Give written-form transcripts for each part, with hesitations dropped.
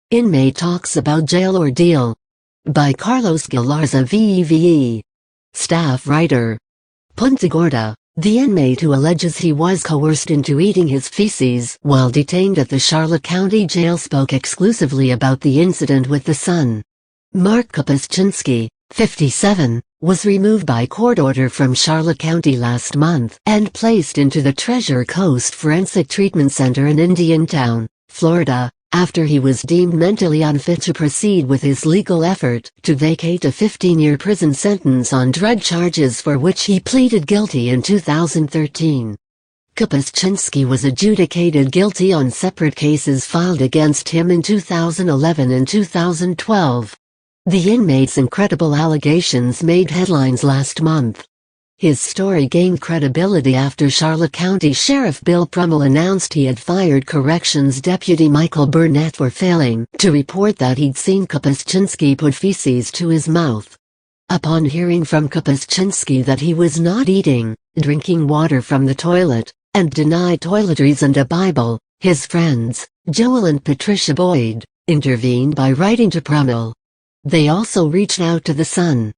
Inmate talks about jail ordeal. By Carlos Galarza VEVE. Staff writer. PUNTA GORDA, the inmate who alleges he was coerced into eating his feces while detained at the Charlotte County Jail, spoke exclusively about the incident with The Sun. Mark Kopaszczynski, 57, was removed by court order from Charlotte County last month and placed into the Treasure Coast Forensic Treatment Center in Indiantown, Florida, after he was deemed mentally unfit to proceed with his legal effort to vacate a 15-year prison sentence on drug charges for which he pleaded guilty in 2013. Kopaszczynski was adjudicated guilty on separate cases filed against him in 2011 and 2012. The inmate's incredible allegations made headlines last month. His story gained credibility after Charlotte County Sheriff Bill Prummell announced he had fired Corrections Deputy Michael Burnett for failing to report that he'd seen Kopaszczynski put feces to his mouth. Upon hearing from Kopaszczynski that he was not eating, drinking water from the toilet, and denied toiletries and a Bible, his friends, Joel and Patricia Boyd, intervened by writing to Prummell. They also reached out to The Sun.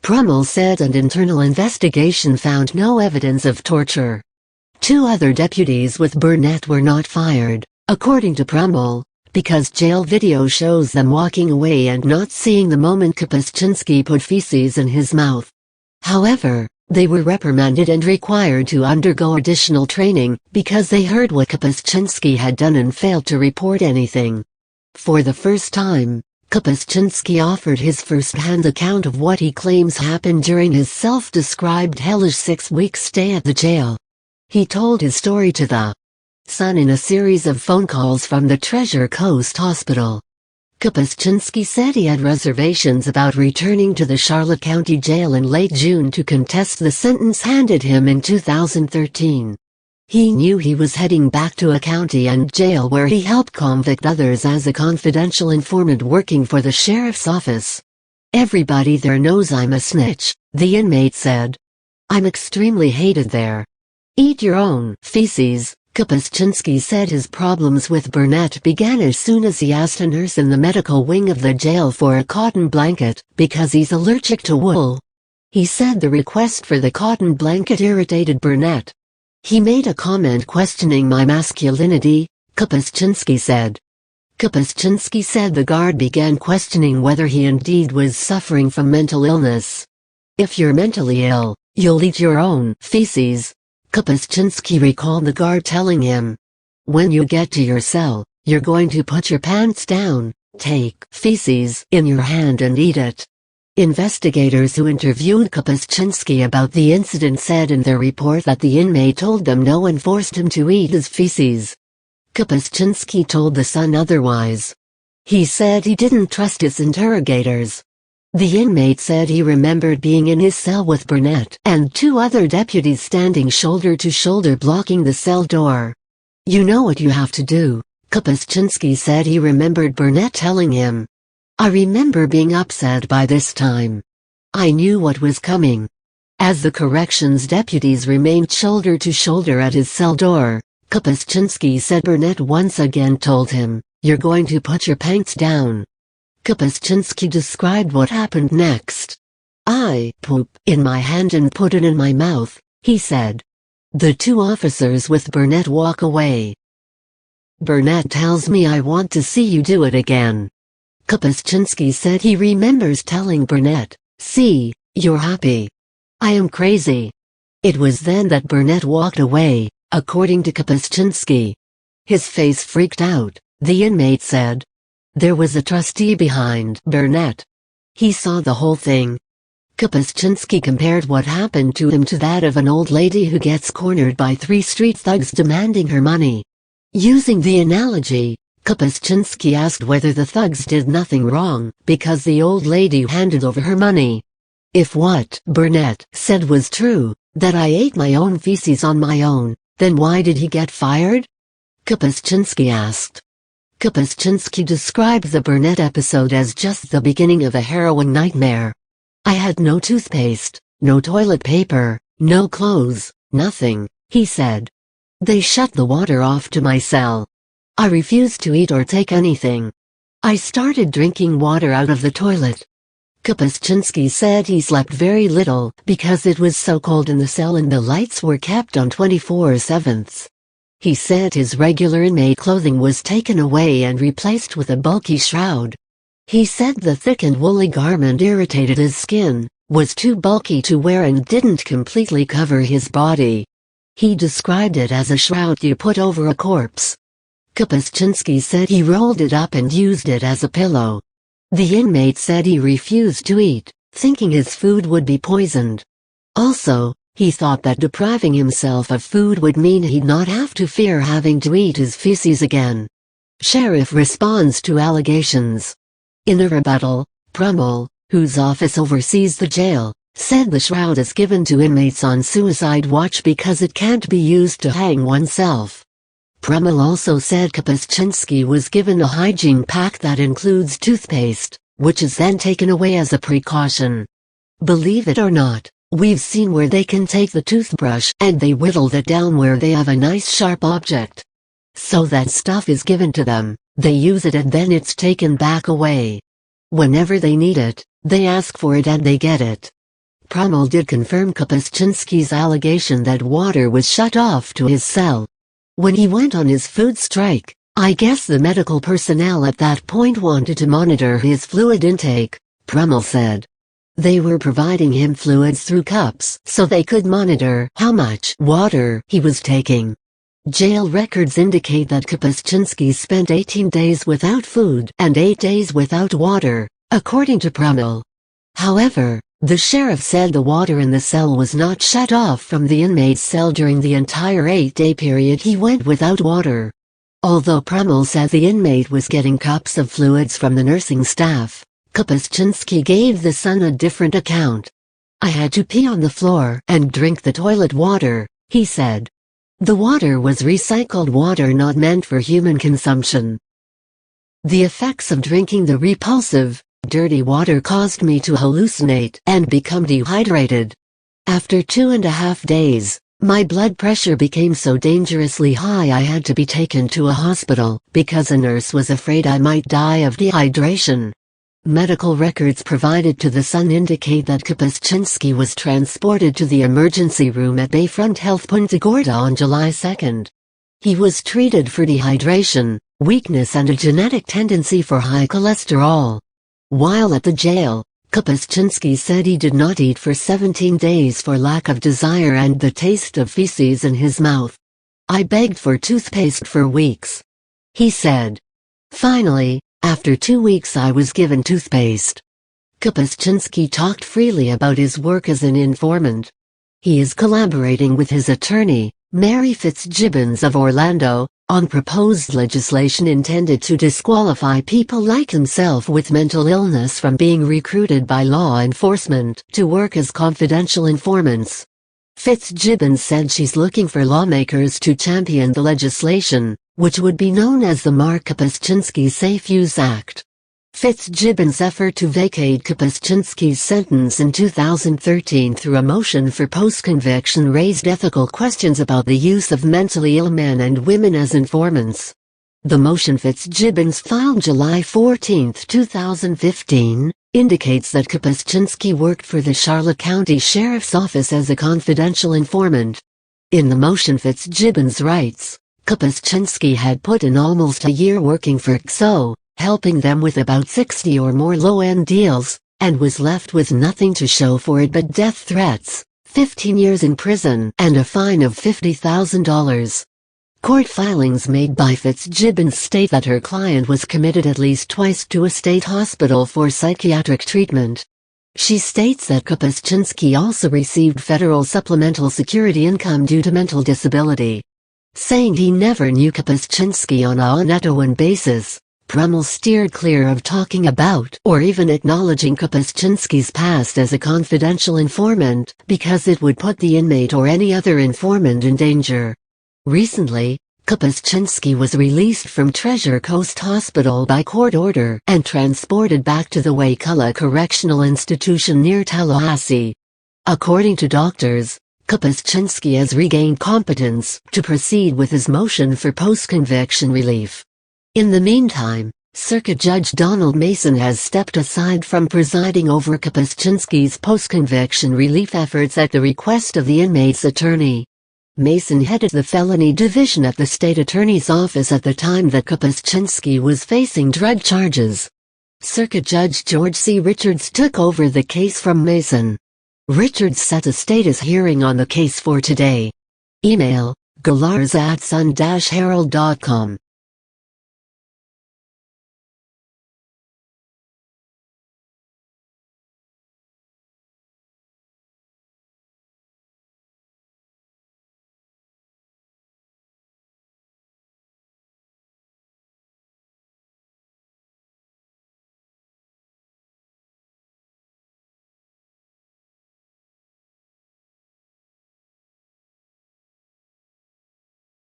Prummell said an internal investigation found no evidence of torture. Two other deputies with Burnett were not fired, according to Prummell, because jail video shows them walking away and not seeing the moment Kopaszczynski put feces in his mouth. However, they were reprimanded and required to undergo additional training because they heard what Kopaszczynski had done and failed to report anything. For the first time, Kopaszczynski offered his first-hand account of what he claims happened during his self-described hellish 6-week stay at the jail. He told his story to The Sun in a series of phone calls from the Treasure Coast Hospital. Kopaszczynski said he had reservations about returning to the Charlotte County Jail in late June to contest the sentence handed him in 2013. He knew he was heading back to a county and jail where he helped convict others as a confidential informant working for the sheriff's office. "Everybody there knows I'm a snitch," the inmate said. "I'm extremely hated there. Eat your own feces." Kopaszczynski said his problems with Burnett began as soon as he asked a nurse in the medical wing of the jail for a cotton blanket because he's allergic to wool. He said the request for the cotton blanket irritated Burnett. "He made a comment questioning my masculinity," Kopaszczynski said. Kopaszczynski said the guard began questioning whether he indeed was suffering from mental illness. "If you're mentally ill, you'll eat your own feces," Kopaszczynski recalled the guard telling him. "When you get to your cell, you're going to put your pants down, take feces in your hand and eat it." Investigators who interviewed Kopaszczynski about the incident said in their report that the inmate told them no one forced him to eat his feces. Kopaszczynski told The Sun otherwise. He said he didn't trust his interrogators. The inmate said he remembered being in his cell with Burnett and two other deputies standing shoulder to shoulder blocking the cell door. "You know what you have to do," Kopaszczynski said he remembered Burnett telling him. "I remember being upset by this time. I knew what was coming." As the corrections deputies remained shoulder to shoulder at his cell door, Kopaszczynski said Burnett once again told him, "You're going to put your pants down." Kopaszczynski described what happened next. "I poop in my hand and put it in my mouth," he said. The two officers with Burnett walk away. "Burnett tells me I want to see you do it again." Kopaszczynski said he remembers telling Burnett, "See, you're happy. I am crazy." It was then that Burnett walked away, according to Kopaszczynski. His face freaked out, the inmate said. There was a trustee behind Burnett. He saw the whole thing. Kopaszczynski compared what happened to him to that of an old lady who gets cornered by 3 street thugs demanding her money. Using the analogy, Kopaszczynski asked whether the thugs did nothing wrong because the old lady handed over her money. If what Burnett said was true, that I ate my own feces on my own, then why did he get fired? Kopaszczynski asked. Kopaszczynski described the Burnett episode as just the beginning of a harrowing nightmare. "I had no toothpaste, no toilet paper, no clothes, nothing," he said. "They shut the water off to my cell. I refused to eat or take anything. I started drinking water out of the toilet. Kopczynski said he slept very little because it was so cold in the cell and the lights were kept on 24/7. He said his regular inmate clothing was taken away and replaced with a bulky shroud. He said the thick and woolly garment irritated his skin, was too bulky to wear and didn't completely cover his body. He described it as a shroud you put over a corpse. Kopczynski said he rolled it up and used it as a pillow. The inmate said he refused to eat, thinking his food would be poisoned. Also, he thought that depriving himself of food would mean he'd not have to fear having to eat his feces again. Sheriff responds to allegations. In a rebuttal, Prummell, whose office oversees the jail, said the shroud is given to inmates on suicide watch because it can't be used to hang oneself. Prummell also said Kopczynski was given a hygiene pack that includes toothpaste, which is then taken away as a precaution. Believe it or not, we've seen where they can take the toothbrush and they whittled it down where they have a nice sharp object. So that stuff is given to them, they use it and then it's taken back away. Whenever they need it, they ask for it and they get it. Prummell did confirm Kopczynski's allegation that water was shut off to his cell. When he went on his food strike, I guess the medical personnel at that point wanted to monitor his fluid intake, Prummell said. They were providing him fluids through cups so they could monitor how much water he was taking. Jail records indicate that Kopczynski spent 18 days without food and 8 days without water, according to Prummell. However, the sheriff said the water in the cell was not shut off from the inmate's cell during the entire 8-day period he went without water. Although Prummell said the inmate was getting cups of fluids from the nursing staff, Kopczynski gave the Sun a different account. I had to pee on the floor and drink the toilet water, he said. The water was recycled water not meant for human consumption. The effects of drinking the repulsive, dirty water caused me to hallucinate and become dehydrated. After 2.5 days, my blood pressure became so dangerously high I had to be taken to a hospital because a nurse was afraid I might die of dehydration. Medical records provided to the Sun indicate that Kopczynski was transported to the emergency room at Bayfront Health PUNTA GORDA on July 2. He was treated for dehydration, weakness and a genetic tendency for high cholesterol. While at the jail, Kopczynski said he did not eat for 17 days for lack of desire and the taste of feces in his mouth. I begged for toothpaste for weeks, he said. Finally, after 2 weeks I was given toothpaste. Kopczynski talked freely about his work as an informant. He is collaborating with his attorney, Mary Fitzgibbons of Orlando, on proposed legislation intended to disqualify people like himself with mental illness from being recruited by law enforcement to work as confidential informants. Fitzgibbons said she's looking for lawmakers to champion the legislation, which would be known as the Mark Kopczynski Safe Use Act. Fitzgibbons' effort to vacate Kopczynski's sentence in 2013 through a motion for post-conviction raised ethical questions about the use of mentally ill men and women as informants. The motion Fitzgibbons filed July 14, 2015, indicates that Kopczynski worked for the Charlotte County Sheriff's Office as a confidential informant. In the motion Fitzgibbons writes, Kopczynski had put in almost a year working for XO, helping them with about 60 or more low-end deals, and was left with nothing to show for it but death threats, 15 years in prison, and a fine of $50,000. Court filings made by Fitzgibbons state that her client was committed at least twice to a state hospital for psychiatric treatment. She states that Kopczynski also received federal supplemental security income due to mental disability. Saying he never knew Kopczynski on a one-to-one basis, Prummell steered clear of talking about or even acknowledging Kopczynski's past as a confidential informant because it would put the inmate or any other informant in danger. Recently, Kopczynski was released from Treasure Coast Hospital by court order and transported back to the Wakulla Correctional Institution near Tallahassee. According to doctors, Kopczynski has regained competence to proceed with his motion for post-conviction relief. In the meantime, Circuit Judge Donald Mason has stepped aside from presiding over Kopczynski's post-conviction relief efforts at the request of the inmate's attorney. Mason headed the felony division at the state attorney's office at the time that Kopczynski was facing drug charges. Circuit Judge George C. Richards took over the case from Mason. Richards set a status hearing on the case for today. Email: galarza@sun-herald.com